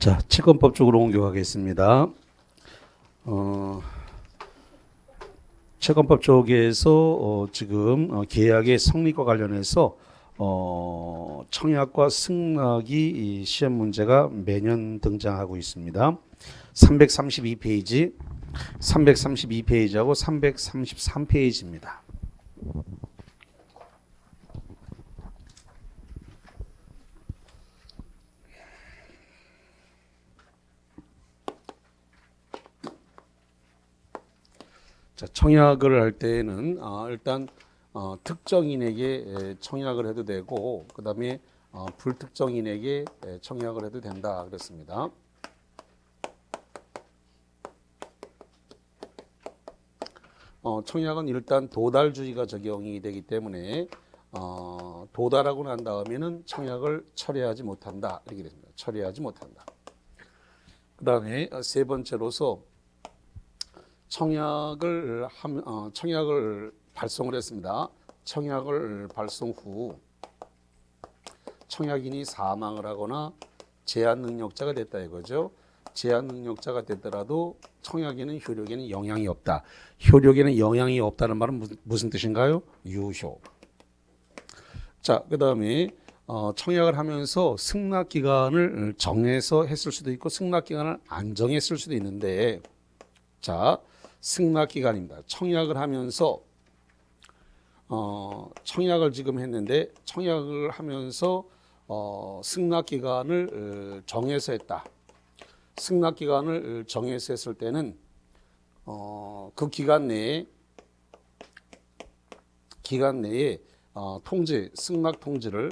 자, 채권법 쪽으로 옮겨가겠습니다. 채권법 쪽에서 지금 계약의 성립과 관련해서 청약과 승낙이 이 시험 문제가 매년 등장하고 있습니다. 332페이지, 332페이지하고 333페이지입니다. 자, 청약을 할 때는 일단 특정인에게 청약을 해도 되고, 그 다음에 불특정인에게 청약을 해도 된다 그랬습니다. 청약은 일단 도달주의가 적용이 되기 때문에 도달하고 난 다음에는 청약을 철회하지 못한다 이렇게 됩니다. 철회하지 못한다. 그 다음에 세 번째로서 청약을 발송을 했습니다. 청약을 발송 후 청약인이 사망을 하거나 제한 능력자가 됐다 이거죠. 제한 능력자가 됐더라도 청약에는 효력에는 영향이 없다. 효력에는 영향이 없다는 말은 무슨 뜻인가요? 유효. 자, 그 다음에 청약을 하면서 승낙 기간을 정해서 했을 수도 있고 승낙 기간을 안 정했을 수도 있는데, 자, 승낙 기간입니다. 청약을 하면서 청약을 지금 했는데 청약을 하면서 승낙 기간을 정해서 했다. 승낙 기간을 정해서 했을 때는 그 기간 내에 승낙 통지를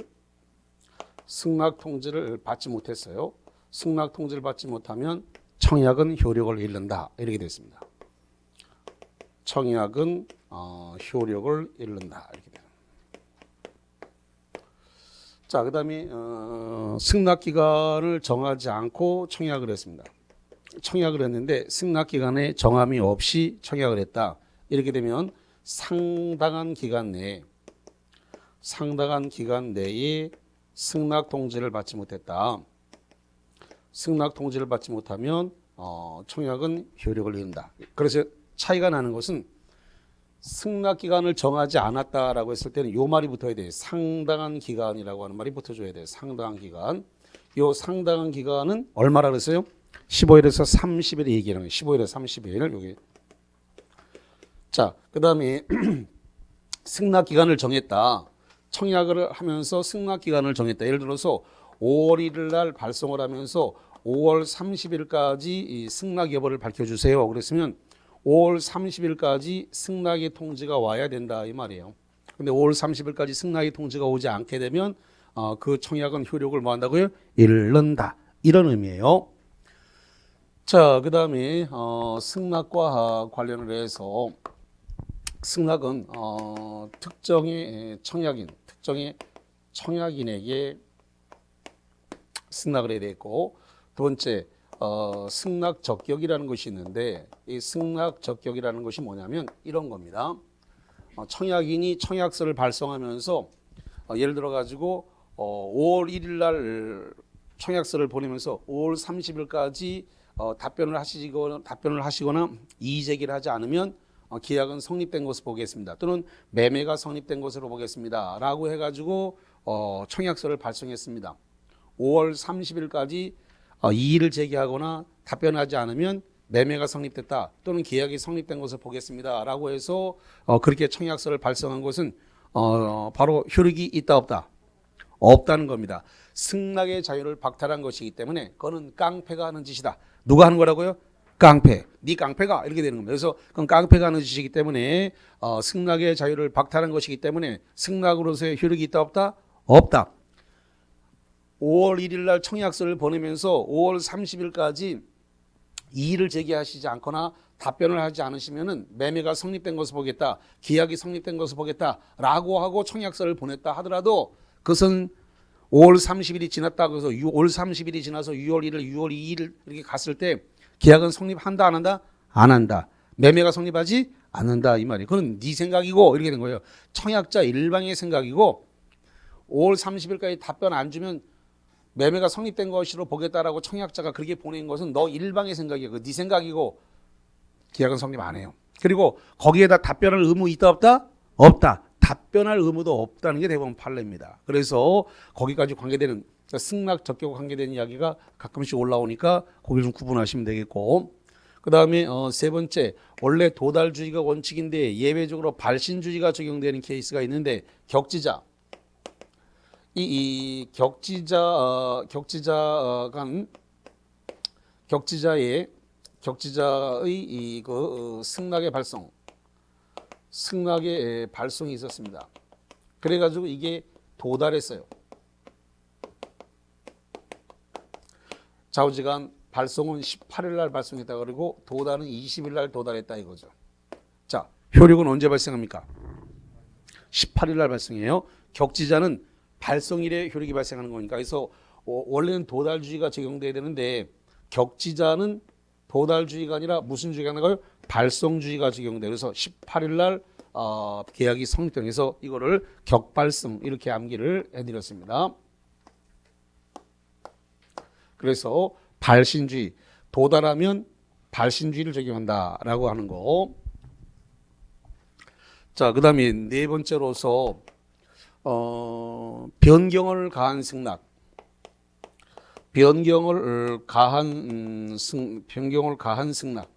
받지 못했어요. 승낙 통지를 받지 못하면 청약은 효력을 잃는다 이렇게 되어 있습니다. 청약은 효력을 잃는다 이렇게 돼요. 자, 그다음에 승낙 기간을 정하지 않고 청약을 했습니다. 청약을 했는데 승낙 기간에 정함이 없이 청약을 했다. 이렇게 되면 상당한 기간 내에 승낙 통지를 받지 못했다. 승낙 통지를 받지 못하면 청약은 효력을 잃는다. 그래서 차이가 나는 것은 승낙 기간을 정하지 않았다라고 했을 때는 이 말이 붙어야 돼요. 상당한 기간이라고 하는 말이 붙어줘야 돼요. 상당한 기간. 이 상당한 기간은 얼마라 그랬어요? 15일에서 30일 얘기하는 거예요. 15일에서 30일 여기. 자, 그 다음에 승낙 기간을 정했다. 청약을 하면서 승낙 기간을 정했다. 예를 들어서 5월 1일 날 발송을 하면서 5월 30일까지 이 승낙 여부를 밝혀주세요. 그랬으면 5월 30일까지 승낙의 통지가 와야 된다 이 말이에요. 근데 5월 30일까지 승낙의 통지가 오지 않게 되면 그 청약은 효력을 뭐 한다고요? 잃는다. 이런 의미예요. 자, 그 다음에 승낙과 관련을 해서 승낙은 특정의 청약인에게 승낙을 해야 되고, 두 번째 승낙 적격이라는 것이 있는데, 이 승낙 적격이라는 것이 뭐냐면 이런 겁니다. 청약인이 청약서를 발송하면서 예를 들어 가지고 5월 1일 날 청약서를 보내면서 5월 30일까지 답변을 하시거나 이의제기를 하지 않으면 계약은 성립된 것으로 보겠습니다. 또는 매매가 성립된 것으로 보겠습니다. 라고 해가지고 청약서를 발송했습니다. 5월 30일까지 이의를 제기하거나 답변하지 않으면 매매가 성립됐다 또는 계약이 성립된 것을 보겠습니다 라고 해서 그렇게 청약서를 발송한 것은 바로 효력이 있다 없다? 없다는 겁니다. 승낙의 자유를 박탈한 것이기 때문에 그거는 깡패가 하는 짓이다. 누가 하는 거라고요? 깡패. 네 깡패가 이렇게 되는 겁니다. 그래서 그건 깡패가 하는 짓이기 때문에 승낙의 자유를 박탈한 것이기 때문에 승낙으로서의 효력이 있다 없다? 없다. 5월 1일 날 청약서를 보내면서 5월 30일까지 이의를 제기하시지 않거나 답변을 하지 않으시면은 매매가 성립된 것을 보겠다, 계약이 성립된 것을 보겠다라고 하고 청약서를 보냈다 하더라도 그것은 5월 30일이 지났다 그래서 5월 30일이 지나서 6월 1일, 6월 2일 이렇게 갔을 때 계약은 성립한다 안 한다? 안 한다. 매매가 성립하지 않는다 이 말이에요. 그건 네 생각이고 이렇게 된 거예요. 청약자 일방의 생각이고 5월 30일까지 답변 안 주면 매매가 성립된 것으로 보겠다라고 청약자가 그렇게 보낸 것은 너 일방의 생각이야. 그 네 생각이고 계약은 성립 안 해요. 그리고 거기에다 답변할 의무 있다 없다? 없다. 답변할 의무도 없다는 게 대법원 판례입니다. 그래서 거기까지 관계되는 승낙 적격과 관계되는 이야기가 가끔씩 올라오니까 거기를 좀 구분하시면 되겠고, 그 다음에 세 번째, 원래 도달주의가 원칙인데 예외적으로 발신주의가 적용되는 케이스가 있는데 격지자. 이 격지자의 승낙의 발송이 있었습니다. 그래가지고 이게 도달했어요. 좌우지간 발송은 18일 날 발송했다 그리고 도달은 20일 날 도달했다 이거죠. 자, 효력은 언제 발생합니까? 18일 날 발생해요. 격지자는 발송일에 효력이 발생하는 거니까. 그래서 원래는 도달주의가 적용돼야 되는데 격지자는 도달주의가 아니라 무슨 주의가 나가요? 발송주의가 적용돼요. 그래서 18일 날 계약이 성립되는, 그래서 이거를 격발성 이렇게 암기를 해드렸습니다. 그래서 발신주의, 도달하면 발신주의를 적용한다라고 하는 거. 자, 그 다음에 네 번째로서 변경을 가한 승낙. 변경을 가한 승낙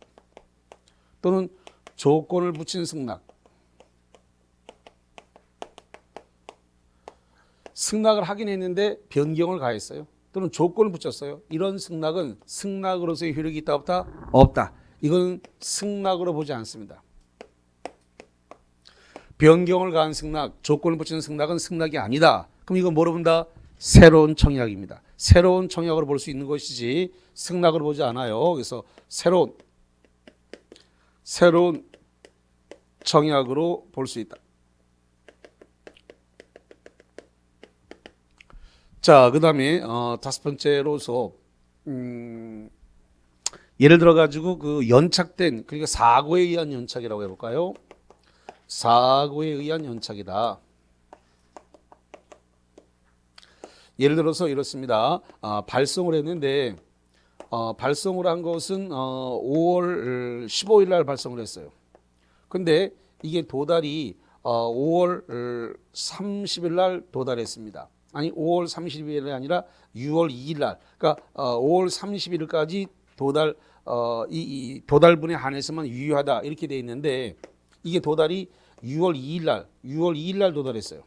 또는 조건을 붙인 승낙. 승낙을 하긴 했는데 변경을 가했어요. 또는 조건을 붙였어요. 이런 승낙은 승낙으로서의 효력이 있다 없다? 없다. 이건 승낙으로 보지 않습니다. 변경을 가한 승낙, 조건을 붙이는 승낙은 승낙이 아니다. 그럼 이건 뭐로 본다? 새로운 청약입니다. 새로운 청약으로 볼 수 있는 것이지 승낙으로 보지 않아요. 그래서 새로운 청약으로 볼 수 있다. 자, 그 다음에 다섯 번째로서 예를 들어 가지고 그 연착된, 그러니까 사고에 의한 연착이라고 해볼까요? 사고에 의한 연착이다. 예를 들어서 이렇습니다. 발송을 했는데 발송을 한 것은 5월 15일 날 발송을 했어요. 근데 이게 도달이 5월 30일 날 도달했습니다. 아니 5월 30일이 아니라 6월 2일 날. 그러니까 5월 31일까지 이 도달분에 한해서만 유효하다 이렇게 돼 있는데 이게 도달이 6월 2일 날 도달했어요.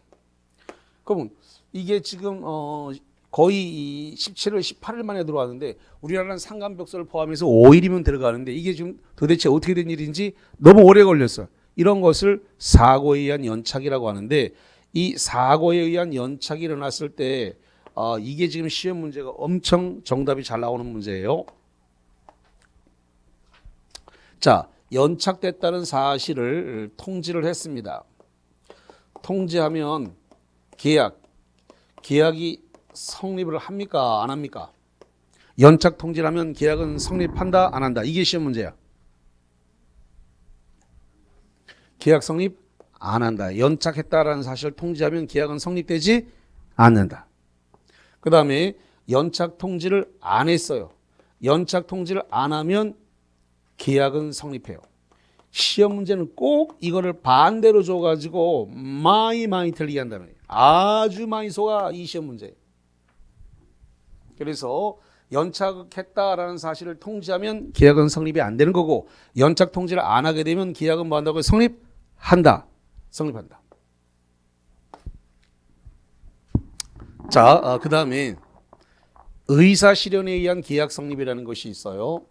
그러면 이게 지금 거의 17일, 18일 만에 들어왔는데 우리나라는 상간벽서를 포함해서 5일이면 들어가는데 이게 지금 도대체 어떻게 된 일인지 너무 오래 걸렸어. 이런 것을 사고에 의한 연착이라고 하는데 이 사고에 의한 연착이 일어났을 때 이게 지금 시험 문제가 엄청 정답이 잘 나오는 문제예요. 자, 연착됐다는 사실을 통지를 했습니다. 통지하면 계약이 성립을 합니까? 안 합니까? 연착 통지를 하면 계약은 성립한다? 안 한다? 이게 시험 문제야. 계약 성립 안 한다. 연착했다라는 사실을 통지하면 계약은 성립되지 않는다. 그 다음에 연착 통지를 안 했어요. 연착 통지를 안 하면 계약은 성립해요. 시험 문제는 꼭 이거를 반대로 줘가지고 많이 틀리게 한다는 거예요. 아주 많이 속아 이 시험 문제. 그래서 연착했다라는 사실을 통지하면 계약은 성립이 안 되는 거고 연착 통지를 안 하게 되면 계약은 뭐 한다고요? 성립한다. 자, 그 다음에 의사실현에 의한 계약 성립이라는 것이 있어요.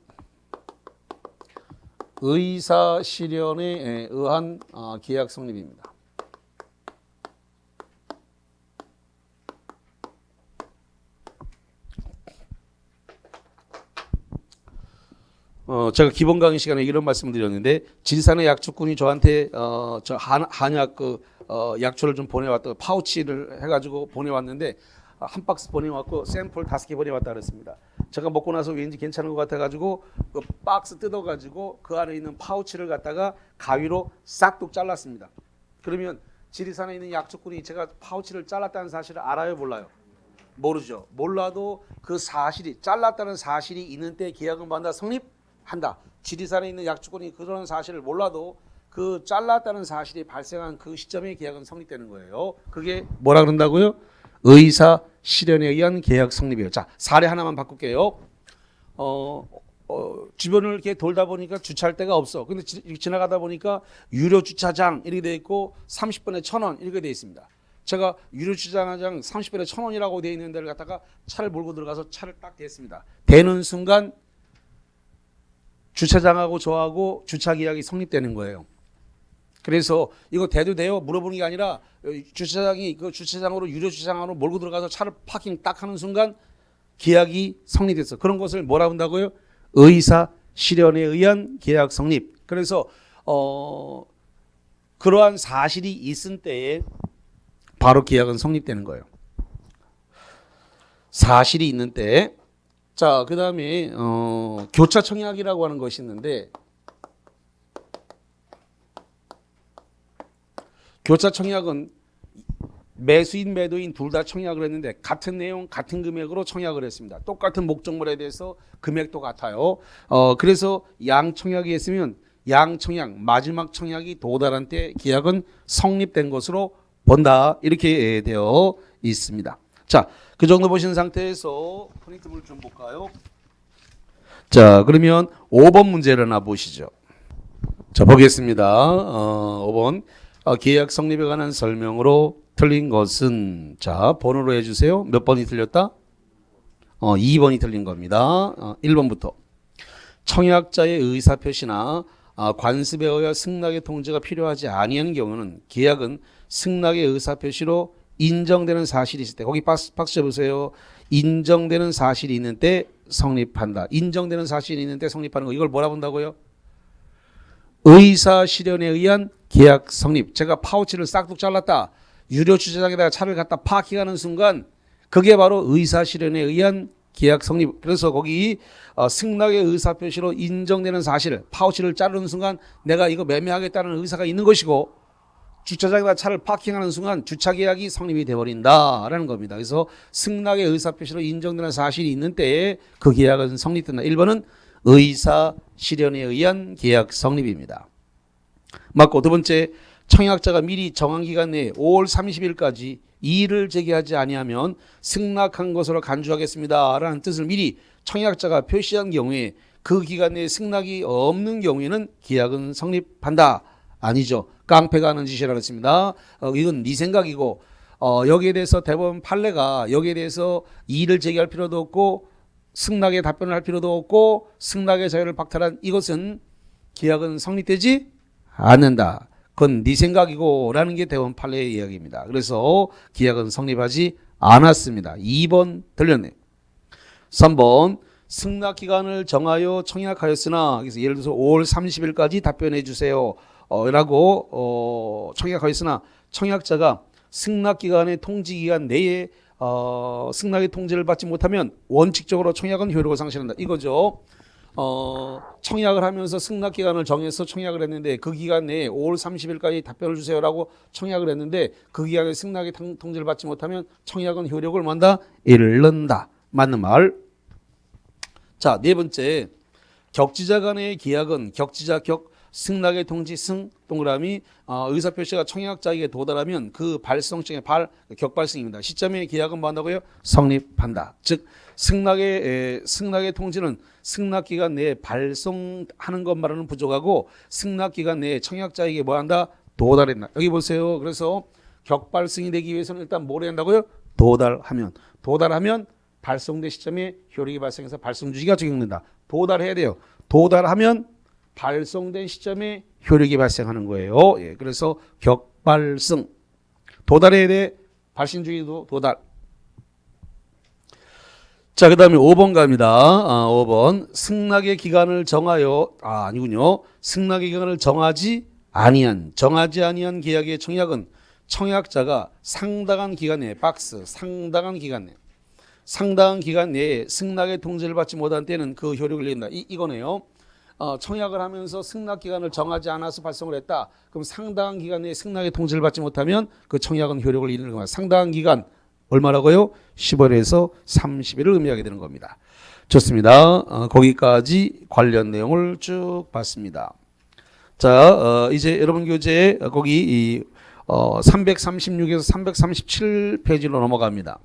의사실현에 의한 계약 성립입니다. 제가 기본 강의 시간에 이런 말씀을 드렸는데 지리산의 약초꾼이 저한테 저 한약 약초를 좀 보내왔다, 파우치를 해가지고 보내왔는데 한 박스 보내왔고 샘플 5개 보내왔다 그랬습니다. 제가 먹고 나서 왠지 괜찮은 것 같아가지고 그 박스 뜯어가지고 그 안에 있는 파우치를 갖다가 가위로 싹둑 잘랐습니다. 그러면 지리산에 있는 약초꾼이 제가 파우치를 잘랐다는 사실을 알아요, 몰라요? 모르죠. 몰라도 그 사실이 잘랐다는 사실이 있는 때 계약은 뭐한다? 성립한다. 지리산에 있는 약주권이 그런 사실을 몰라도 그 잘랐다는 사실이 발생한 그 시점에 계약은 성립되는 거예요. 그게 뭐라 그런다고요? 의사 실현에 의한 계약 성립이에요. 자, 사례 하나만 바꿀게요. 주변을 이렇게 돌다 보니까 주차할 데가 없어. 근데 지나가다 보니까 유료 주차장 이렇게 돼 있고 30분에 1,000원 이렇게 돼 있습니다. 제가 유료 주차장 30분에 1,000원이라고 돼 있는 데를 갖다가 차를 몰고 들어가서 차를 딱 댔습니다. 대는 순간 주차장하고 저하고 주차 계약이 성립되는 거예요. 그래서 이거 대도 돼요? 물어보는 게 아니라 주차장이 그 주차장으로 유료 주차장으로 몰고 들어가서 차를 파킹 딱 하는 순간 계약이 성립됐어. 그런 것을 뭐라 한다고요? 의사 실현에 의한 계약 성립. 그래서 그러한 사실이 있은 때에 바로 계약은 성립되는 거예요. 사실이 있는 때. 자, 그 다음에 교차 청약이라고 하는 것이 있는데 교차 청약은 매수인 매도인 둘 다 청약을 했는데 같은 내용 같은 금액으로 청약을 했습니다. 똑같은 목적물에 대해서 금액도 같아요. 그래서 양 청약이 했으면 양 청약 마지막 청약이 도달한 때 계약은 성립된 것으로 본다. 이렇게 되어 있습니다. 자, 그 정도 보신 상태에서 프린트물 좀 볼까요? 자, 그러면 5번 문제를 하나 보시죠. 자, 보겠습니다. 5번 계약 성립에 관한 설명으로 틀린 것은 자 번호로 해주세요. 몇 번이 틀렸다? 2번이 틀린 겁니다. 1번부터 청약자의 의사표시나 관습에 의하여 승낙의 통지가 필요하지 아니한 경우는 계약은 승낙의 의사표시로 인정되는 사실이 있을 때 거기 박스 쳐보세요. 인정되는 사실이 있는 때 성립한다. 인정되는 사실이 있는 때 성립하는 거 이걸 뭐라 본다고요? 의사 실현에 의한 계약 성립. 제가 파우치를 싹둑 잘랐다. 유료 주차장에다가 차를 갖다 파킹하는 순간 그게 바로 의사 실현에 의한 계약 성립. 그래서 거기 승낙의 의사 표시로 인정되는 사실, 파우치를 자르는 순간 내가 이거 매매하겠다는 의사가 있는 것이고 주차장에다 차를 파킹하는 순간 주차 계약이 성립이 되어버린다라는 겁니다. 그래서 승낙의 의사 표시로 인정되는 사실이 있는 때에 그 계약은 성립된다. 1번은 의사 실현에 의한 계약 성립입니다. 맞고 두 번째 청약자가 미리 정한 기간 내에 5월 30일까지 이의를 제기하지 아니하면 승낙한 것으로 간주하겠습니다 라는 뜻을 미리 청약자가 표시한 경우에 그 기간 내에 승낙이 없는 경우에는 계약은 성립한다. 아니죠. 깡패가 하는 짓이라고 했습니다. 이건 네 생각이고 여기에 대해서 대법원 판례가 여기에 대해서 이의를 제기할 필요도 없고 승낙에 답변을 할 필요도 없고 승낙의 자유를 박탈한 이것은 계약은 성립되지 않는다. 그건 네 생각이고 라는 게 대법원 판례의 이야기입니다. 그래서 계약은 성립하지 않았습니다. 2번 들렸네. 3번 승낙기간을 정하여 청약하였으나 그래서 예를 들어서 5월 30일까지 답변해 주세요 라고 청약하였으나 청약자가 승낙기간의 통지기간 내에 승낙의 통지를 받지 못하면 원칙적으로 청약은 효력을 상실한다. 이거죠. 청약을 하면서 승낙 기간을 정해서 청약을 했는데 그 기간 내에 5월 30일까지 답변을 주세요라고 청약을 했는데 그 기간에 승낙의 통지를 받지 못하면 청약은 효력을 뭔다? 잃는다. 맞는 말. 자, 네 번째 격지자 간의 계약은 격지자 격 승낙의 통지 승 동그라미 의사표시가 청약자에게 도달하면 그 발송증의 격발승입니다. 시점의 계약은 뭐한다고요? 성립한다. 즉 승낙의 통지는 승낙기간 내에 발송하는 것만으로는 부족하고 승낙기간 내에 청약자에게 뭐한다? 도달했나. 여기 보세요. 그래서 격발승이 되기 위해서는 일단 뭘 해야 한다고요? 도달하면 발송된 시점에 효력이 발생해서 발송주기가 적용된다. 도달해야 돼요. 도달하면 발송된 시점에 효력이 발생하는 거예요. 예, 그래서 격발승. 도달해야 돼. 발신주기도 도달. 자, 그 다음에 5번 갑니다. 5번. 승낙의 기간을 정하여, 아니군요. 승낙의 기간을 정하지 아니한 계약의 청약은 청약자가 상당한 기간 내에, 상당한 기간 내에 승낙의 통지를 받지 못한 때는 그 효력을 잃는다. 이거네요. 청약을 하면서 승낙 기간을 정하지 않아서 발송을 했다. 그럼 상당한 기간 내에 승낙의 통지를 받지 못하면 그 청약은 효력을 잃는 겁니다. 상당한 기간 얼마라고요? 10월에서 30일을 의미하게 되는 겁니다. 좋습니다. 거기까지 관련 내용을 쭉 봤습니다. 자, 이제 여러분 교재에 거기 336에서 337페이지로 넘어갑니다.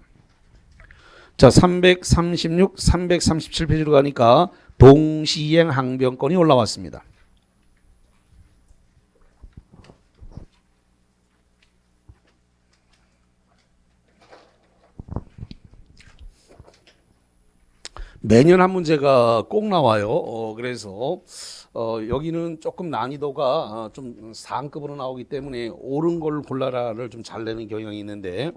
자, 336, 337페이지로 가니까 동시행 항변권이 올라왔습니다. 매년 한 문제가 꼭 나와요. 그래서 여기는 조금 난이도가 좀 상급으로 나오기 때문에 옳은 걸 골라라를 좀 잘 내는 경향이 있는데,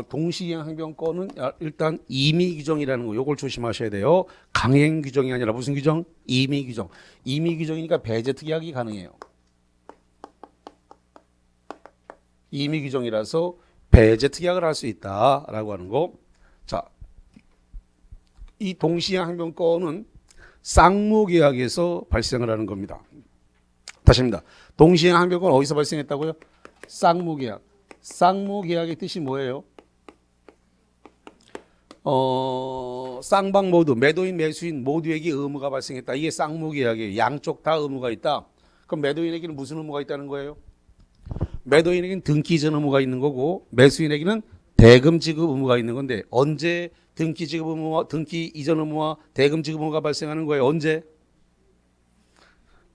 동시행 항변권은 일단 임의 규정이라는 거, 요걸 조심하셔야 돼요. 강행 규정이 아니라 무슨 규정? 임의 규정. 임의 규정이니까 배제 특약이 가능해요. 임의 규정이라서 배제 특약을 할 수 있다라고 하는 거. 자, 이 동시행 항변권은 쌍무계약에서 발생을 하는 겁니다. 다시 합니다. 동시행 항변권 어디서 발생했다고요? 쌍무계약. 쌍무계약의 뜻이 뭐예요? 쌍방 모두, 매도인, 매수인 모두에게 의무가 발생했다. 이게 쌍무계약이에요. 양쪽 다 의무가 있다. 그럼 매도인에게는 무슨 의무가 있다는 거예요? 매도인에게는 등기 이전 의무가 있는 거고, 매수인에게는 대금 지급 의무가 있는 건데, 언제 등기 지급 의무와 등기 이전 의무와 대금 지급 의무가 발생하는 거예요? 언제?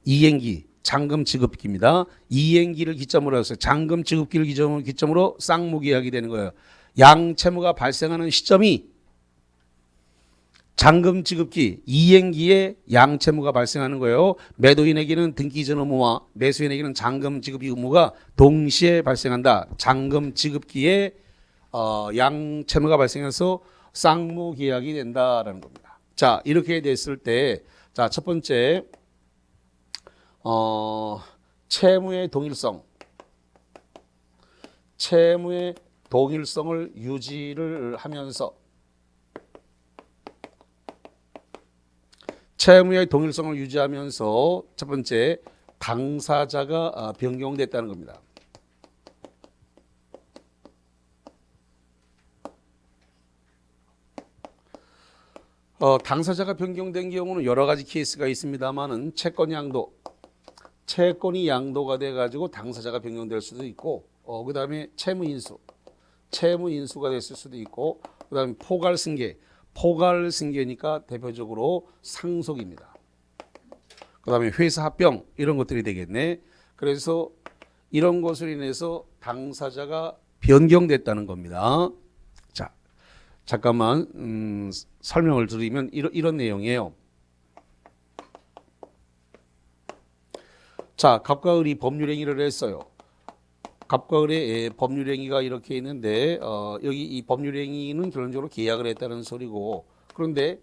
이행기, 잔금 지급기입니다. 이행기를 기점으로 해서 잔금 지급기를 기점으로 쌍무계약이 되는 거예요. 양채무가 발생하는 시점이 잔금 지급기, 이행기에 양채무가 발생하는 거예요. 매도인에게는 등기 이전 의무와 매수인에게는 잔금 지급 의무가 동시에 발생한다. 잔금 지급기에 양채무가 발생해서 쌍무계약이 된다라는 겁니다. 자, 이렇게 됐을 때, 자, 첫 번째, 채무의 동일성. 채무의 동일성을 유지를 하면서 채무의 동일성을 유지하면서 첫 번째, 당사자가 변경됐다는 겁니다. 당사자가 변경된 경우는 여러 가지 케이스가 있습니다만은 채권이 양도가 돼가지고 당사자가 변경될 수도 있고, 그 다음에 채무인수가 됐을 수도 있고, 그 다음에 포괄승계니까 대표적으로 상속입니다. 그 다음에 회사 합병 이런 것들이 되겠네. 그래서 이런 것으로 인해서 당사자가 변경됐다는 겁니다. 자, 잠깐만 설명을 드리면 이런 내용이에요. 자, 갑과 을이 법률행위를 했어요. 갑과 을의 법률행위가 이렇게 있는데 여기 이 법률행위는 결론적으로 계약을 했다는 소리고, 그런데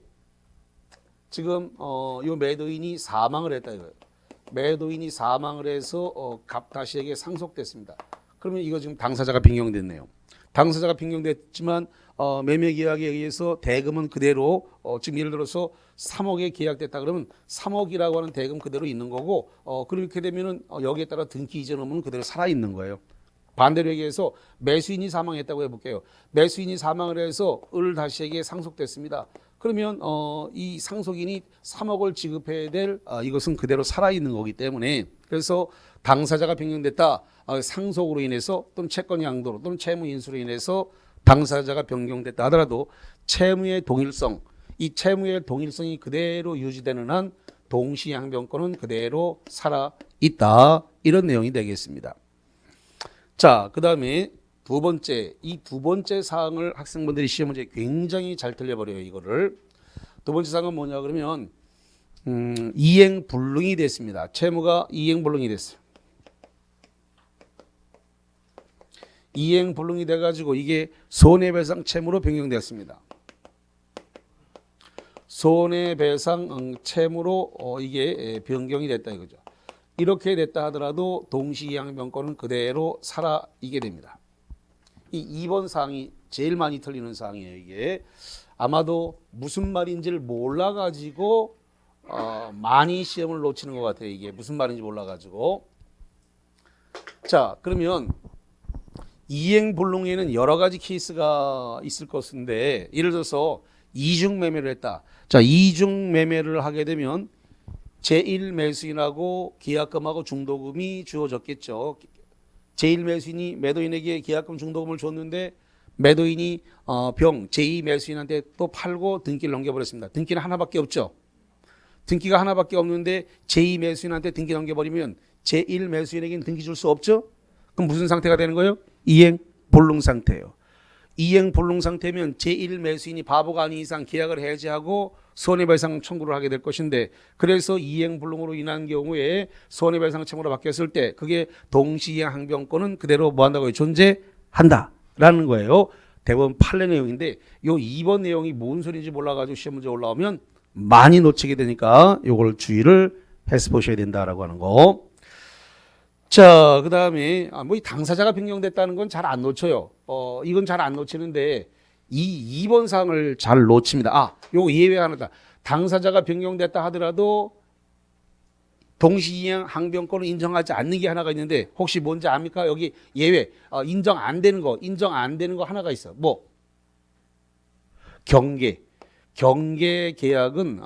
지금 이 매도인이 사망을 했다 이거예요. 매도인이 사망을 해서 갑 다시에게 상속됐습니다. 그러면 이거 지금 당사자가 변경됐네요. 당사자가 변경됐지만 매매 계약에 의해서 대금은 그대로 지금 예를 들어서 3억에 계약됐다 그러면 3억이라고 하는 대금 그대로 있는 거고, 그렇게 되면은 여기에 따라 등기 이전 의무는 그대로 살아 있는 거예요. 반대로 얘기해서 매수인이 사망했다고 해볼게요. 매수인이 사망을 해서 을 다시에게 상속됐습니다. 그러면 이 상속인이 3억을 지급해야 될 이것은 그대로 살아있는 거기 때문에, 그래서 당사자가 변경됐다. 상속으로 인해서 또는 채권 양도로 또는 채무 인수로 인해서 당사자가 변경됐다 하더라도 채무의 동일성, 이 채무의 동일성이 그대로 유지되는 한 동시양변권은 그대로 살아있다. 이런 내용이 되겠습니다. 자, 그 다음에 두 번째 사항을 학생분들이 시험 문제에 굉장히 잘 틀려버려요. 이거를. 두 번째 사항은 뭐냐 그러면 이행불능이 됐습니다. 채무가 이행불능이 됐어요. 이행불능이 돼가지고 이게 손해배상 채무로 변경되었습니다. 손해배상 채무로 이게 변경이 됐다 이거죠. 이렇게 됐다 하더라도 동시이행변권은 그대로 살아있게 됩니다. 이 2번 사항이 제일 많이 틀리는 사항이에요. 이게 아마도 무슨 말인지를 몰라가지고 많이 시험을 놓치는 것 같아요. 이게 무슨 말인지 몰라가지고. 자, 그러면 이행불능에는 여러 가지 케이스가 있을 것인데, 예를 들어서 이중 매매를 했다. 자, 이중 매매를 하게 되면 제1 매수인하고 계약금하고 중도금이 주어졌겠죠. 제1 매수인이 매도인에게 계약금 중도금을 줬는데 매도인이 제2 매수인한테 또 팔고 등기를 넘겨버렸습니다. 등기는 하나밖에 없죠. 등기가 하나밖에 없는데 제2 매수인한테 등기 넘겨버리면 제1 매수인에게는 등기 줄 수 없죠. 그럼 무슨 상태가 되는 거예요? 이행 불능 상태예요. 이행 불능 상태면 제1 매수인이 바보가 아닌 이상 계약을 해지하고 손해배상 청구를 하게 될 것인데, 그래서 이행 불능으로 인한 경우에 손해배상 청구로 바뀌었을 때 그게 동시이행 항변권은 그대로 뭐 한다고요? 존재한다라는 거예요. 대부분 판례 내용인데 요 2번 내용이 뭔 소리인지 몰라가지고 시험 문제 올라오면 많이 놓치게 되니까 요걸 주의를 해서 보셔야 된다라고 하는 거. 자, 그 다음에 뭐 이 당사자가 변경됐다는 건 잘 안 놓쳐요. 이건 잘 안 놓치는데 이 2번 사항을 잘 놓칩니다. 요거 예외 하나다. 당사자가 변경됐다 하더라도 동시이행 항변권을 인정하지 않는 게 하나가 있는데 혹시 뭔지 압니까? 여기 예외 인정 안 되는 거 하나가 있어. 뭐 경계 계약은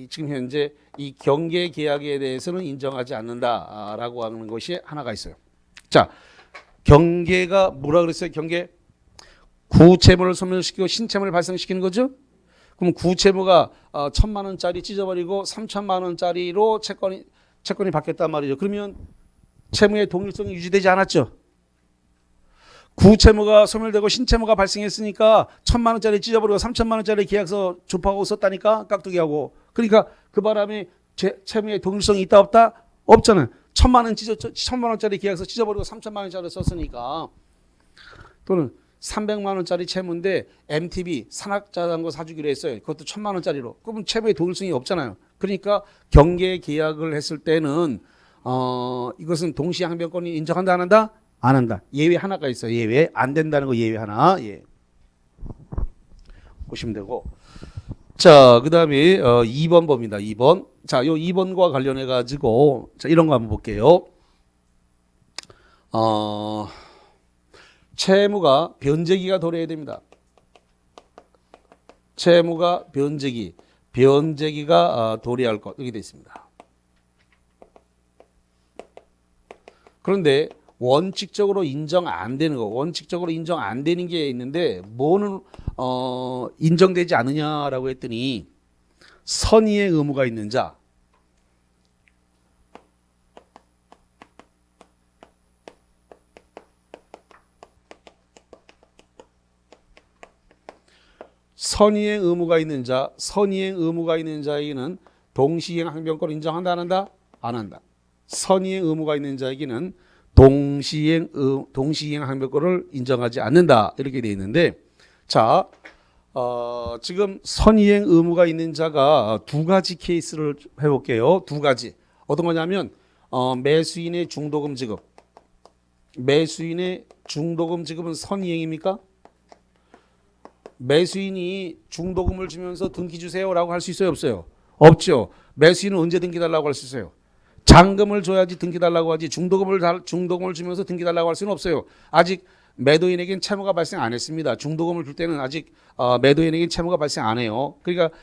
지금 현재 이 경계 계약에 대해서는 인정하지 않는다라고 하는 것이 하나가 있어요. 자, 경계가 뭐라 그랬어요? 경계 구채무를 소멸시키고 신채무를 발생시키는 거죠. 그럼 구채무가 1,000만 원짜리 찢어버리고 3,000만 원짜리로 채권이 바뀌었단 말이죠. 그러면 채무의 동일성이 유지되지 않았죠. 구채무가 소멸되고 신채무가 발생했으니까 1,000만 원짜리 찢어버리고 3,000만 원짜리 계약서 접하고 썼다니까, 깍두기하고. 그러니까 그 바람에 채무의 동일성이 있다 없다? 없잖아요. 1,000만 원짜리 계약서 찢어버리고 3,000만 원짜리 썼으니까. 또는 300만 원짜리 채무인데 MTB 산악자전거 사주기로 했어요. 그것도 1,000만 원짜리로. 그러면 채무의 동일성이 없잖아요. 그러니까 경계 계약을 했을 때는 이것은 동시항변권이 인정한다 안 한다? 안 한다. 예외 하나가 있어요. 예외. 안 된다는 거 예외 하나. 예. 보시면 되고. 자, 그 다음에 2번 봅니다. 2번. 자, 요 2번과 관련해 가지고 자, 이런 거 한번 볼게요. 채무가 변제기가 도래해야 됩니다. 채무가 변제기가 도래할 것 이렇게 되어 있습니다. 그런데 원칙적으로 인정 안 되는 거, 원칙적으로 인정 안 되는 게 있는데 뭐는 인정되지 않느냐라고 했더니 선의의 의무가 있는 자, 선의의 의무가 있는 자, 선의의 의무가 있는 자에게는 동시이행 항변권을 인정한다 안 한다? 안 한다. 선의의 의무가 있는 자에게는 동시이행 항변권을 인정하지 않는다 이렇게 되어 있는데, 자, 지금 선의행 의무가 있는 자가 두 가지 케이스를 해볼게요. 두 가지. 어떤 거냐면 매수인의 중도금 지급. 매수인의 중도금 지급은 선의행입니까? 매수인이 중도금을 주면서 등기 주세요라고 할 수 있어요, 없어요? 없죠. 매수인은 언제 등기 달라고 할 수 있어요? 잔금을 줘야지 등기 달라고 하지 중도금을 주면서 등기 달라고 할 수는 없어요. 아직 매도인에겐 채무가 발생 안 했습니다. 중도금을 줄 때는 아직 매도인에겐 채무가 발생 안 해요. 그러니까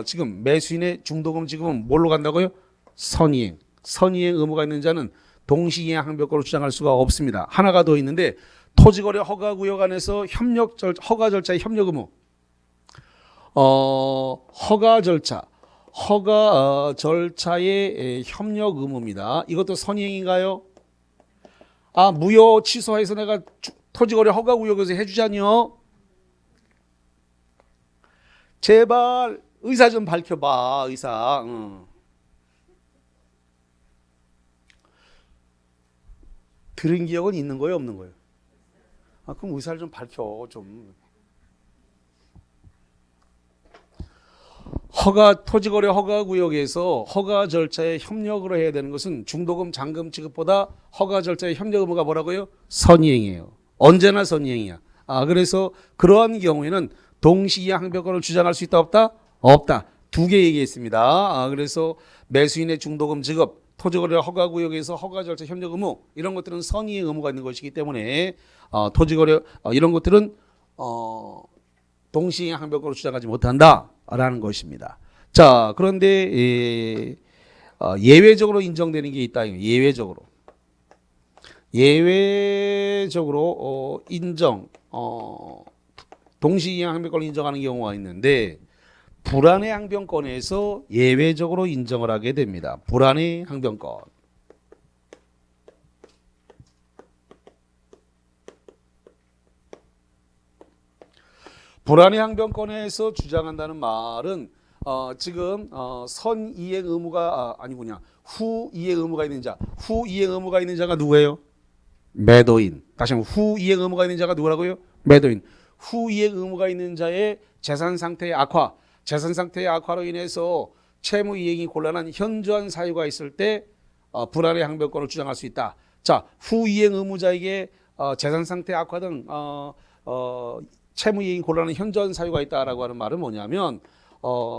지금 매수인의 중도금 지급은 뭘로 간다고요? 선의행. 선의행 의무가 있는 자는 동시이행 항변권을 주장할 수가 없습니다. 하나가 더 있는데 토지거래 허가구역 안에서 허가 절차의 협력 의무. 허가 절차의 협력 의무입니다. 이것도 선의행인가요? 무효 취소해서 내가 토지거래 허가구역에서 해주자니요. 제발 의사 좀 밝혀봐. 의사. 들은 기억은 있는 거예요, 없는 거예요? 그럼 의사를 좀 밝혀 좀. 토지거래 허가구역에서 허가 절차에 협력을 해야 되는 것은 중도금, 잔금 지급보다 허가 절차의 협력 의무가 뭐라고요? 선의행이에요. 언제나 선의행이야. 그래서 그러한 경우에는 동시이행 항변권을 주장할 수 있다 없다? 없다. 두 개 얘기했습니다. 그래서 매수인의 중도금 지급, 토지거래 허가구역에서 허가절차 협력 의무 이런 것들은 선의의 의무가 있는 것이기 때문에 토지거래 이런 것들은 동시에 항변권을 주장하지 못한다라는 것입니다. 자, 그런데 예외적으로 인정되는 게 있다. 예외적으로 인정 동시이행 항변권을 인정하는 경우가 있는데 불안의 항변권에서 예외적으로 인정을 하게 됩니다. 불안의 항변권. 불안의 항변권에서 주장한다는 말은 지금 선이행 의무가 아니구냐. 후이행 의무가 있는 자. 후이행 의무가 있는 자가 누구예요? 매도인. 다시 한번 후이행 의무가 있는 자가 누구라고요? 매도인. 후이행 의무가 있는 자의 재산 상태의 악화. 재산 상태의 악화로 인해서 채무 이행이 곤란한 현저한 사유가 있을 때 불안의 항변권을 주장할 수 있다. 자, 후이행 의무자에게 재산 상태 악화 등 채무 이행이 곤란한 현저한 사유가 있다라고 하는 말은 뭐냐면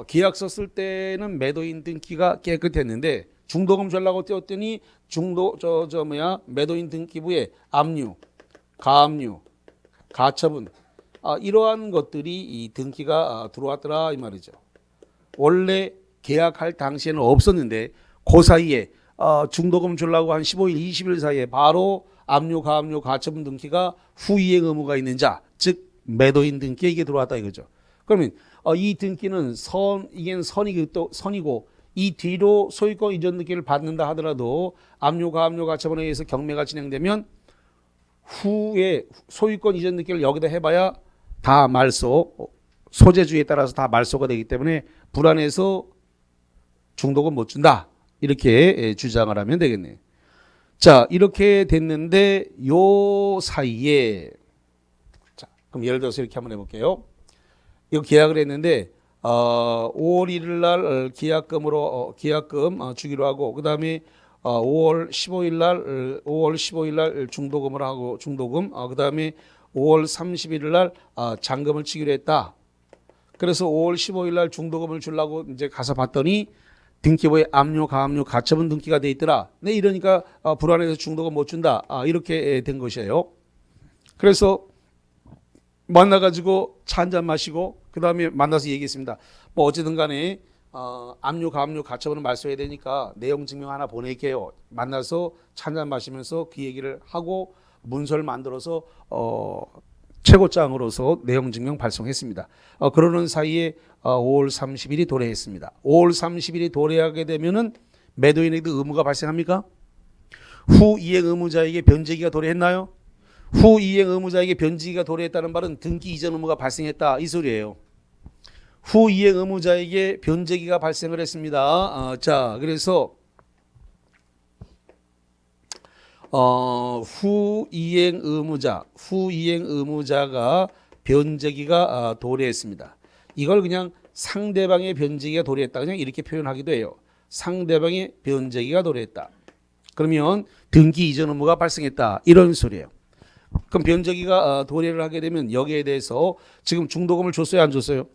계약서 쓸 때는 매도인 등기가 깨끗했는데 중도금 주려고 떼었더니 매도인 등기부에 압류, 가압류, 가처분 이러한 것들이 이 등기가 들어왔더라 이 말이죠. 원래 계약할 당시에는 없었는데 그 사이에 중도금 주려고 한 15일, 20일 사이에 바로 압류, 가압류, 가처분 등기가 후이행 의무가 있는 자, 즉 매도인 등기에 이게 들어왔다 이거죠. 그러면 이 등기는 이게 선이고 이 뒤로 소유권 이전 등기를 받는다 하더라도 압류, 가압류, 가처분에 의해서 경매가 진행되면 후에 소유권 이전 등기를 여기다 해봐야 다 말소, 소재주에 따라서 다 말소가 되기 때문에 불안해서 중도금 못 준다. 이렇게 주장을 하면 되겠네요. 자, 이렇게 됐는데 요 사이에 자, 그럼 예를 들어서 이렇게 한번 해볼게요. 이거 계약을 했는데 5월 1일 날 계약금 주기로 하고 그다음에 5월 15일 날 중도금을 하고 그다음에 5월 31일 날 잔금을 치기로 했다. 그래서 5월 15일 날 중도금을 주려고 이제 가서 봤더니 등기부에 압류, 가압류, 가처분 등기가 돼 있더라. 네, 이러니까 불안해서 중도금 못 준다. 이렇게 된 것이에요. 그래서 만나가지고 차 한잔 마시고 그 다음에 만나서 얘기했습니다. 뭐 어쨌든 간에 압류, 가압류, 가처분을 말소해야 되니까 내용 증명 하나 보낼게요. 만나서 차 한잔 마시면서 그 얘기를 하고 문서를 만들어서 최고장으로서 내용 증명 발송했습니다. 그러는 사이에 5월 30일이 도래했습니다. 5월 30일이 도래하게 되면은 매도인에게도 의무가 발생합니까? 후이행 의무자에게 변제기가 도래했나요? 후이행 의무자에게 변제기가 도래했다는 말은 등기 이전 의무가 발생했다 이 소리예요. 후이행 의무자에게 변제기가 발생을 했습니다. 자, 그래서 후이행 의무자가 변제기가 도래했습니다. 이걸 그냥 상대방의 변제기가 도래했다 그냥 이렇게 표현하기도 해요. 상대방의 변제기가 도래했다. 그러면 등기 이전 의무가 발생했다 이런 소리예요. 그럼 변제기가 도래를 하게 되면 여기에 대해서 지금 중도금을 줬어요 안 줬어요?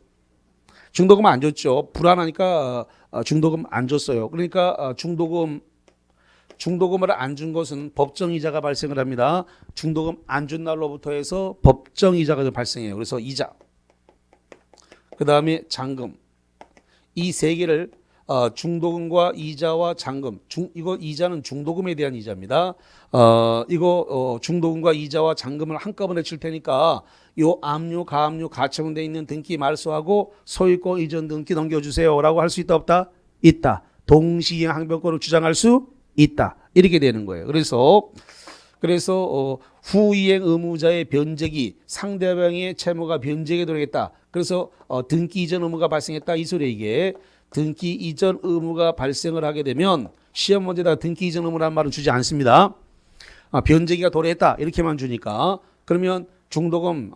중도금 안 줬죠. 불안하니까 중도금 안 줬어요. 그러니까 중도금을 안 준 것은 법정이자가 발생을 합니다. 중도금 안 준 날로부터 해서 법정이자가 발생해요. 그래서 이자, 그 다음에 잔금, 이 세 개를 중도금과 이자와 잔금, 이거 이자는 중도금에 대한 이자입니다. 이거 중도금과 이자와 잔금을 한꺼번에 칠 테니까 요 압류, 가압류, 가처분돼 있는 등기 말소하고 소유권 이전 등기 넘겨주세요라고 할 수 있다 없다? 있다. 동시이행 항변권을 주장할 수 있다. 이렇게 되는 거예요. 그래서 후이행 의무자의 변제기, 상대방의 채무가 변제기에 도래했다. 그래서 등기 이전 의무가 발생했다. 이 소리 이게 등기 이전 의무가 발생을 하게 되면 시험 문제에다 등기 이전 의무라는 말은 주지 않습니다. 변제기가 도래했다. 이렇게만 주니까 그러면 중도금,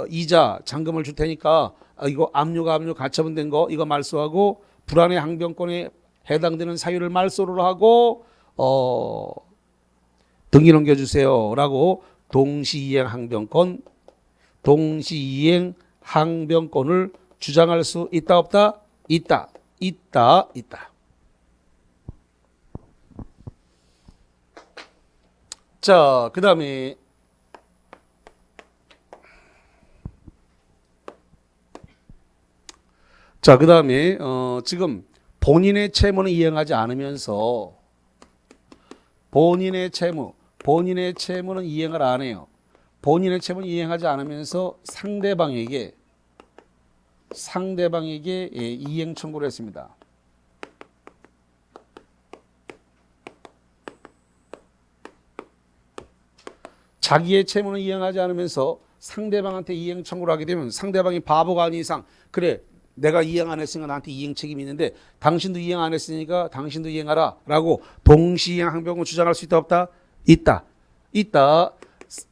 이자, 잔금을 줄 테니까 이거 압류, 가압류, 가처분된 거 이거 말소하고 불안의 항변권에 해당되는 사유를 말소를 하고 등기 넘겨주세요라고 동시이행 항변권을 주장할 수 있다 없다? 있다. 있다. 자, 그 다음에 지금 본인의 채무는 이행하지 않으면서 본인의 채무는 이행을 안 해요. 본인의 채무는 이행하지 않으면서 상대방에게 이행 청구를 했습니다. 자기의 채무는 이행하지 않으면서 상대방한테 이행 청구를 하게 되면 상대방이 바보가 아닌 이상 그래 내가 이행 안 했으니까 나한테 이행 책임이 있는데 당신도 이행 안 했으니까 당신도 이행하라 라고 동시이행 항변권을 주장할 수 있다 없다? 있다.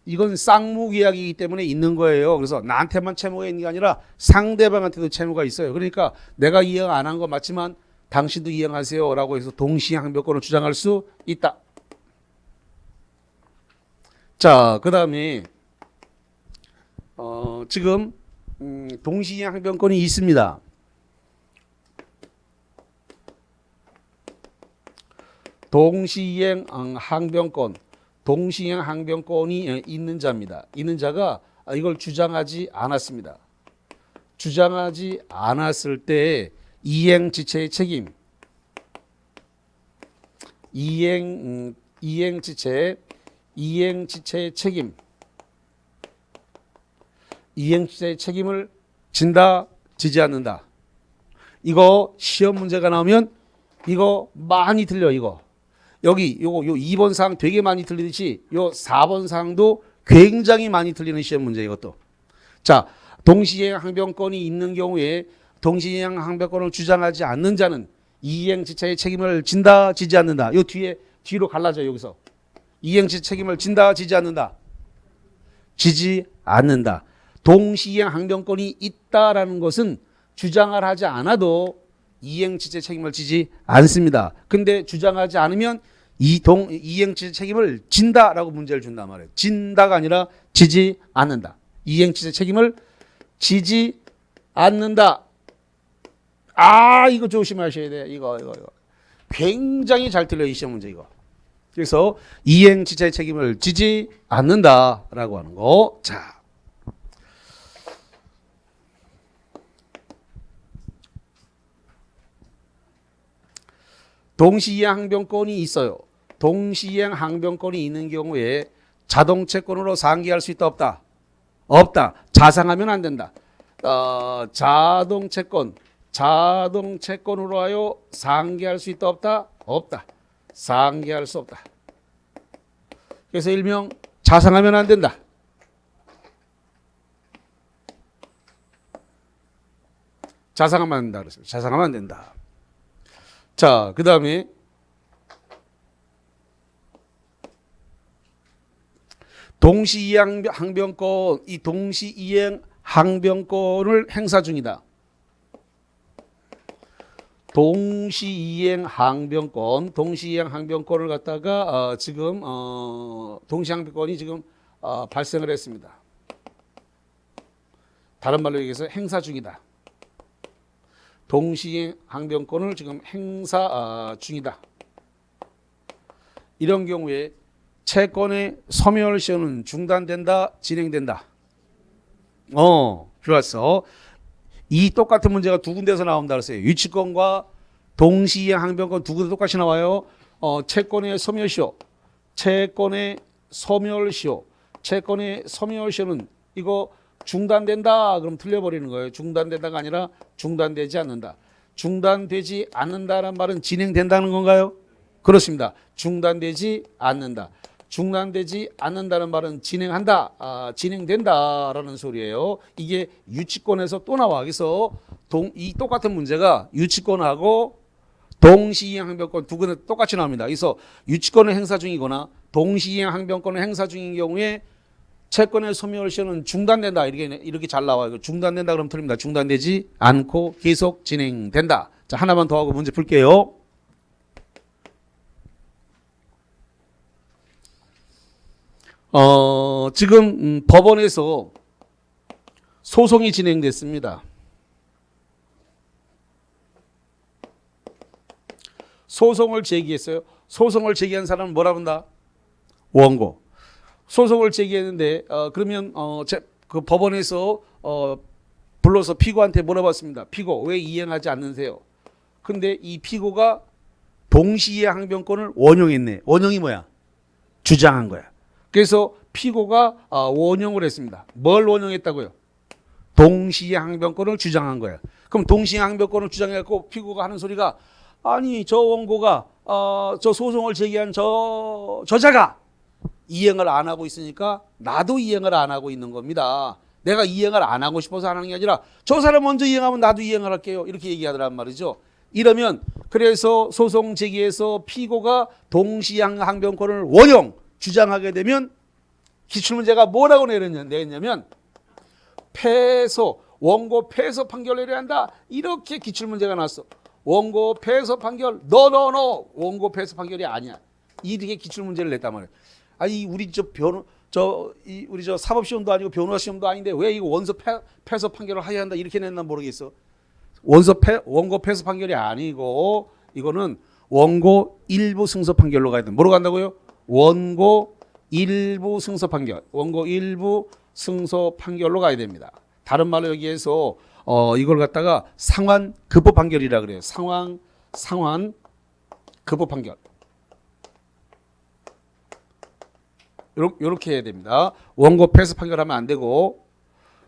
이건 쌍무계약이기 때문에 있는 거예요. 그래서 나한테만 채무가 있는 게 아니라 상대방한테도 채무가 있어요. 그러니까 내가 이행 안 한 거 맞지만 당신도 이행하세요 라고 해서 동시이행 항변권을 주장할 수 있다. 자, 그 다음에 지금 동시이행 항변권이 있습니다. 동시이행 항변권이 있는 자입니다. 있는 자가 이걸 주장하지 않았습니다. 주장하지 않았을 때 이행지체의 책임, 이행지체의 책임을 진다, 지지 않는다. 이거 시험 문제가 나오면 이거 많이 틀려. 이거 여기 요거 2번 사항 되게 많이 틀리듯이 요 4번 사항도 굉장히 많이 틀리는 시험 문제 이것도. 자, 동시이행 항변권이 있는 경우에 동시이행 항변권을 주장하지 않는 자는 이행지체의 책임을 진다, 지지 않는다. 요 뒤로 갈라져요. 여기서 이행지체 책임을 진다, 지지 않는다. 지지 않는다. 동시이행 항변권이 있다라는 것은 주장을 하지 않아도 이행지체 책임을 지지 않습니다. 근데 주장하지 않으면 이행지체 책임을 진다라고 문제를 준단 말이에요. 진다가 아니라 지지 않는다. 이행지체 책임을 지지 않는다. 이거 조심하셔야 돼. 이거. 굉장히 잘 틀려요. 이 시험 문제 이거. 그래서 이행지체의 책임을 지지 않는다라고 하는 거. 자. 동시이행 항변권이 있어요. 동시이행 항변권이 있는 경우에 자동채권으로 상기할 수 있다 없다? 없다. 자상하면 안 된다. 자동채권으로 하여 상기할 수 있다 없다? 없다. 상기할 수 없다. 그래서 일명 자상하면 안 된다. 자상하면 안 된다 그랬어요. 자상하면 안 된다. 자, 그 다음에 동시이행 항변권, 이 동시이행 항변권을 행사 중이다. 동시이행 항변권을 갖다가 지금 동시항변권이 지금 발생을 했습니다. 다른 말로 얘기해서 행사 중이다. 동시이행 항변권을 지금 행사 중이다. 이런 경우에 채권의 소멸 시효는 중단된다, 진행된다. 좋았어. 이 똑같은 문제가 두 군데에서 나온다 그랬어요. 유치권과 동시이행 항변권 두 군데 똑같이 나와요. 채권의 소멸 시효, 채권의 소멸 시효는 이거 중단된다 그럼 틀려버리는 거예요. 중단된다가 아니라 중단되지 않는다. 중단되지 않는다란 말은 진행된다는 건가요? 그렇습니다. 중단되지 않는다. 중단되지 않는다는 말은 진행한다, 진행된다라는 소리예요. 이게 유치권에서 또 나와. 그래서 이 똑같은 문제가 유치권하고 동시이행 항변권 두 군데 똑같이 나옵니다. 그래서 유치권을 행사 중이거나 동시이행 항변권을 행사 중인 경우에 채권의 소멸 시효는 중단된다. 이렇게 잘 나와요. 중단된다 그러면 틀립니다. 중단되지 않고 계속 진행된다. 자, 하나만 더 하고 문제 풀게요. 지금 법원에서 소송이 진행됐습니다. 소송을 제기했어요. 소송을 제기한 사람은 뭐라고 한다? 원고. 소송을 제기했는데 그러면 그 법원에서 불러서 피고한테 물어봤습니다. 피고 왜 이행하지 않는세요? 근데 이 피고가 동시에 항변권을 원용했네. 원용이 뭐야? 주장한 거야. 그래서 피고가 원용을 했습니다. 뭘 원용했다고요? 동시에 항변권을 주장한 거야. 그럼 동시에 항변권을 주장해갖고 피고가 하는 소리가 아니 저 원고가 저 소송을 제기한 저자가 이행을 안 하고 있으니까 나도 이행을 안 하고 있는 겁니다. 내가 이행을 안 하고 싶어서 하는 게 아니라 저 사람 먼저 이행하면 나도 이행을 할게요. 이렇게 얘기하더란 말이죠. 이러면 그래서 소송 제기에서 피고가 동시에 항변권을 원용 주장하게 되면 기출문제가 뭐라고 내렸냐면 패소, 원고 패소 판결 내려야 한다. 이렇게 기출문제가 났어. 원고 패소 판결, 노 원고 패소 판결이 아니야. 이렇게 기출문제를 냈단 말이야. 아니 우리 우리 사법시험도 아니고 변호사 시험도 아닌데 왜 이거 원서 패소 판결을 해야 한다 이렇게 냈나 모르겠어. 원고 패소 판결이 아니고 이거는 원고 일부 승소 판결로 가야 돼. 뭐로 간다고요? 원고 일부 승소 판결. 원고 일부 승소 판결로 가야 됩니다. 다른 말로 여기에서 이걸 갖다가 상환 급부 판결이라 그래요. 상환 급부 판결. 요렇게 해야 됩니다. 원고 패소 판결하면 안 되고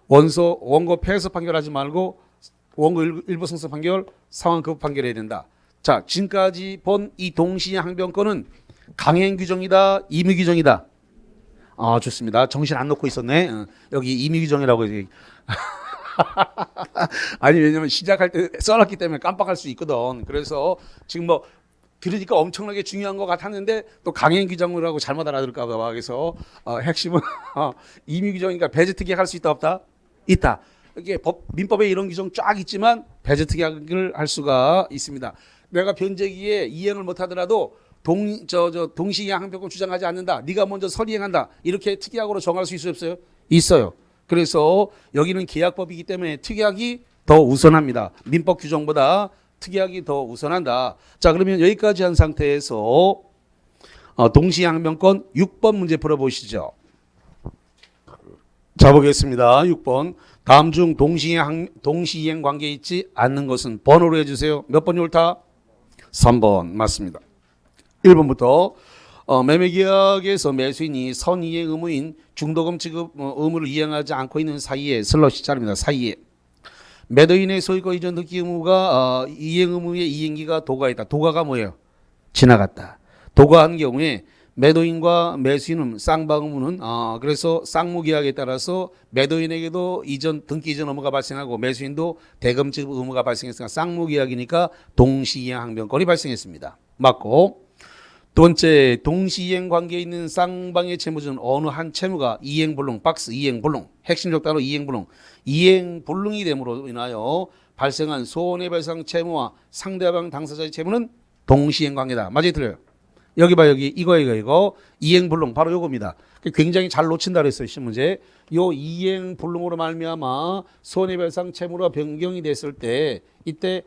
원고 패소 판결하지 말고 원고 일부 승소 판결, 상환 급부 판결해야 된다. 자, 지금까지 본 이 동시에 항변권은 강행 규정이다, 임의 규정이다. 좋습니다. 정신 안 놓고 있었네. 여기 임의 규정이라고 해서 아니 왜냐면 시작할 때 써놨기 때문에 깜빡할 수 있거든. 그래서 지금 뭐 들으니까 엄청나게 중요한 것 같았는데 또 강행 규정이라고 잘못 알아들을까 봐 그래서 핵심은 임의 규정이니까 배제 특약할 수 있다 없다? 있다. 이게 민법에 이런 규정 쫙 있지만 배제 특약을 할 수가 있습니다. 내가 변제기에 이행을 못 하더라도 동시에 항변권 주장하지 않는다. 네가 먼저 설이행한다. 이렇게 특약으로 정할 수 있어요 없어요? 있어요. 그래서 여기는 계약법이기 때문에 특약이 더 우선합니다. 민법 규정보다 특약이 더 우선한다. 자, 그러면 여기까지 한 상태에서 동시에 항변권 6번 문제 풀어보시죠. 자, 보겠습니다. 6번. 다음 중 동시이행 관계에 있지 않는 것은 번호로 해주세요. 몇 번이 옳다? 3번 맞습니다. 1번부터 매매계약에서 매수인이 선이행 의무인 중도금 지급 의무를 이행하지 않고 있는 사이에 슬러시 자릅니다. 사이에 매도인의 소유권 이전 등기 의무가 이행 의무의 이행기가 도가했다. 도가가 뭐예요? 지나갔다. 도가한 경우에 매도인과 매수인은 쌍방 의무는 그래서 쌍무계약에 따라서 매도인에게도 등기 이전 의무가 발생하고 매수인도 대금 지급 의무가 발생했으니까 쌍무계약이니까 동시이행 항변권이 발생했습니다. 맞고 두 번째 동시이행 관계에 있는 쌍방의 채무 중 어느 한 채무가 이행불능 박스 이행불능 핵심적 단어 이행불능 이행불능이 됨으로 인하여 발생한 손해배상 채무와 상대방 당사자의 채무는 동시이행 관계다. 맞아요? 틀려요? 여기 봐 여기 이거 이행불능 바로 요겁니다. 굉장히 잘 놓친다 그랬어요. 시문제. 요 이행불능으로 말미암아 손해배상 채무로 변경이 됐을 때 이때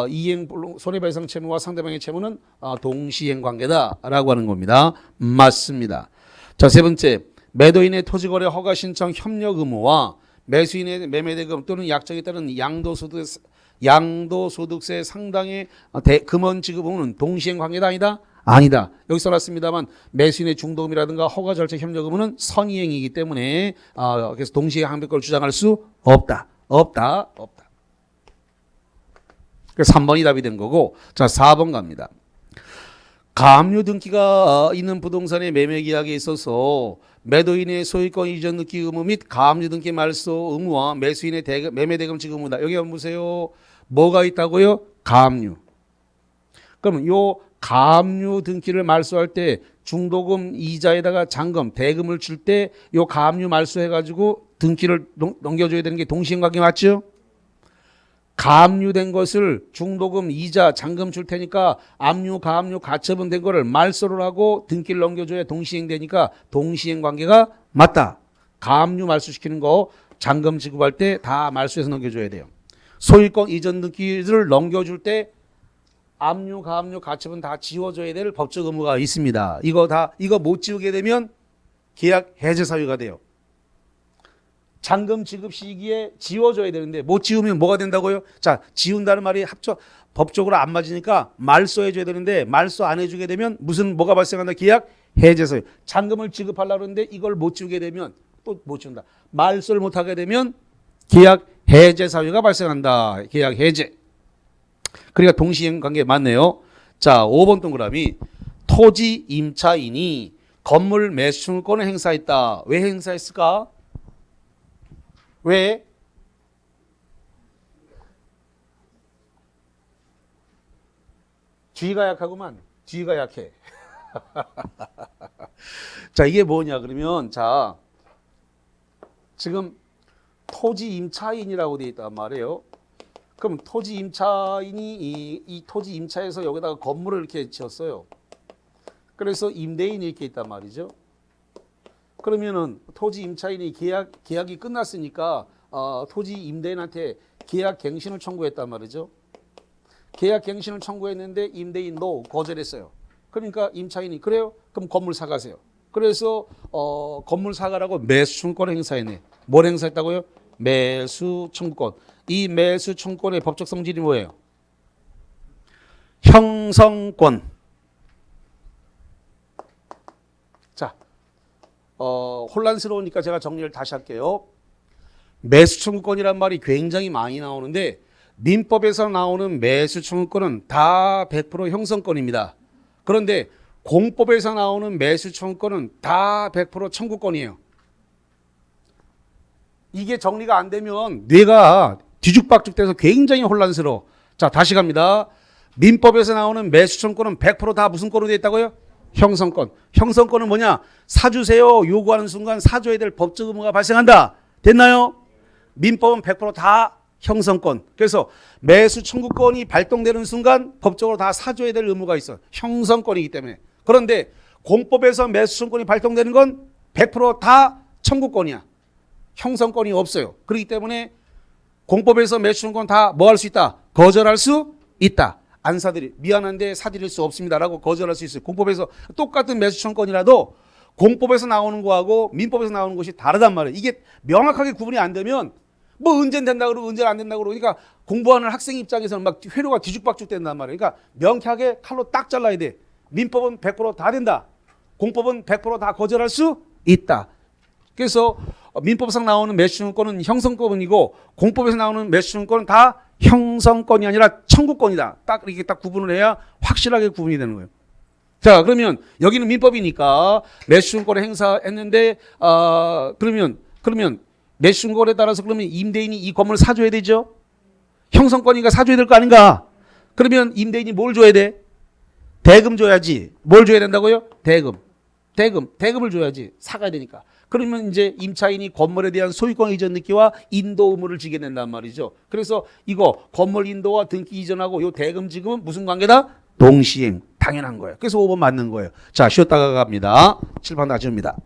이행불능 손해배상 채무와 상대방의 채무는 동시이행 관계다라고 하는 겁니다. 맞습니다. 자, 세 번째 매도인의 토지거래 허가 신청 협력 의무와 매수인의 매매대금 또는 약정에 따른 양도소득세 상당의 금원 지급 의무는 동시이행 관계다 아니다? 아니다. 여기 써놨습니다만 매수인의 중도금이라든가 허가 절차 협력 의무는 선이행이기 때문에 그래서 동시이행 항변권을 주장할 수 없다. 그래서 3번이 답이 된 거고 자 4번 갑니다. 가압류 등기가 있는 부동산의 매매 계약에 있어서 매도인의 소유권 이전 등기 의무 및 가압류 등기 말소 의무와 매수인의 매매 대금 지급 의무다. 여기 한번 보세요. 뭐가 있다고요? 가압류. 그러면 요 가압류 등기를 말소할 때 중도금 이자에다가 잔금 대금을 줄 때 요 가압류 말소해가지고 등기를 넘겨줘야 되는 게 동시이행 관계 맞죠? 가압류된 것을 중도금 이자 잔금 줄 테니까 압류 가압류 가처분 된 거를 말소를 하고 등기를 넘겨줘야 동시이행 되니까 동시이행 관계가 맞다. 가압류 말소시키는 거 잔금 지급할 때 다 말소해서 넘겨줘야 돼요. 소유권 이전 등기를 넘겨줄 때 압류, 가압류, 가처분 다 지워줘야 될 법적 의무가 있습니다. 이거 못 지우게 되면 계약 해제 사유가 돼요. 잔금 지급 시기에 지워줘야 되는데 못 지우면 뭐가 된다고요? 자, 지운다는 말이 법적으로 안 맞으니까 말소 해줘야 되는데 말소 안 해주게 되면 뭐가 발생한다? 계약 해제 사유. 잔금을 지급하려고 하는데 이걸 못 지우게 되면 또 못 지운다. 말소를 못 하게 되면 계약 해제 사유가 발생한다. 계약 해제. 그러니까 동시행 관계 맞네요. 자, 5번 동그라미. 토지 임차인이 건물 매수권을 행사했다. 왜 행사했을까? 왜? 주의가 약하구만. 주의가 약해. 자, 이게 뭐냐 그러면 자, 지금 토지 임차인이라고 되어 있단 말이에요. 그럼 토지 임차인이 이 토지 임차에서 여기다가 건물을 이렇게 지었어요. 그래서 임대인이 이렇게 있단 말이죠. 그러면은 토지 임차인이 계약이 끝났으니까 토지 임대인한테 계약 갱신을 청구했단 말이죠. 계약 갱신을 청구했는데 임대인도 거절했어요. 그러니까 임차인이 그래요? 그럼 건물 사가세요. 그래서 건물 사가라고 매수 청구권을 행사했네. 뭘 행사했다고요? 매수 청구권. 이 매수 청구권의 법적 성질이 뭐예요? 형성권. 자, 혼란스러우니까 제가 정리를 다시 할게요. 매수 청구권이란 말이 굉장히 많이 나오는데 민법에서 나오는 매수 청구권은 다 100% 형성권입니다. 그런데 공법에서 나오는 매수 청구권은 다 100% 청구권이에요. 이게 정리가 안 되면 뇌가 뒤죽박죽돼서 굉장히 혼란스러워. 자, 다시 갑니다. 민법에서 나오는 매수 청구권은 100% 다 무슨 권으로 되어 있다고요? 형성권. 형성권은 뭐냐? 사주세요 요구하는 순간 사줘야 될 법적 의무가 발생한다. 됐나요? 민법은 100% 다 형성권. 그래서 매수 청구권이 발동되는 순간 법적으로 다 사줘야 될 의무가 있어. 형성권이기 때문에. 그런데 공법에서 매수 청구권이 발동되는 건 100%다 청구권이야. 형성권이 없어요. 그렇기 때문에 공법에서 매수 청구권 다 뭐 할 수 있다? 거절할 수 있다. 안 사드릴, 미안한데 사드릴 수 없습니다라고 거절할 수 있어요. 공법에서 똑같은 매수 청구권이라도 공법에서 나오는 거하고 민법에서 나오는 것이 다르단 말이에요. 이게 명확하게 구분이 안 되면 뭐 언제는 된다 그러고 언제는 안 된다 그러고 그러니까 공부하는 학생 입장에서는 막 회로가 뒤죽박죽 된단 말이에요. 그러니까 명쾌하게 칼로 딱 잘라야 돼. 민법은 100% 다 된다. 공법은 100% 다 거절할 수 있다. 그래서 민법상 나오는 매수청구권은 형성권이고 공법에서 나오는 매수청구권은 다 형성권이 아니라 청구권이다. 딱 이렇게 딱 구분을 해야 확실하게 구분이 되는 거예요. 자, 그러면 여기는 민법이니까 매수청구권을 행사했는데 그러면 매수청구권에 따라서 그러면 임대인이 이 건물을 사줘야 되죠. 형성권이니까 사줘야 될 거 아닌가. 그러면 임대인이 뭘 줘야 돼? 대금 줘야지. 뭘 줘야 된다고요? 대금을 줘야지. 사가야 되니까. 그러면 이제 임차인이 건물에 대한 소유권 이전 등기와 인도 의무를 지게 된단 말이죠. 그래서 이거 건물 인도와 등기 이전하고 요 대금 지급은 무슨 관계다? 동시행. 당연한 거예요. 그래서 5번 맞는 거예요. 자, 쉬었다가 갑니다. 칠판 다 지웁니다.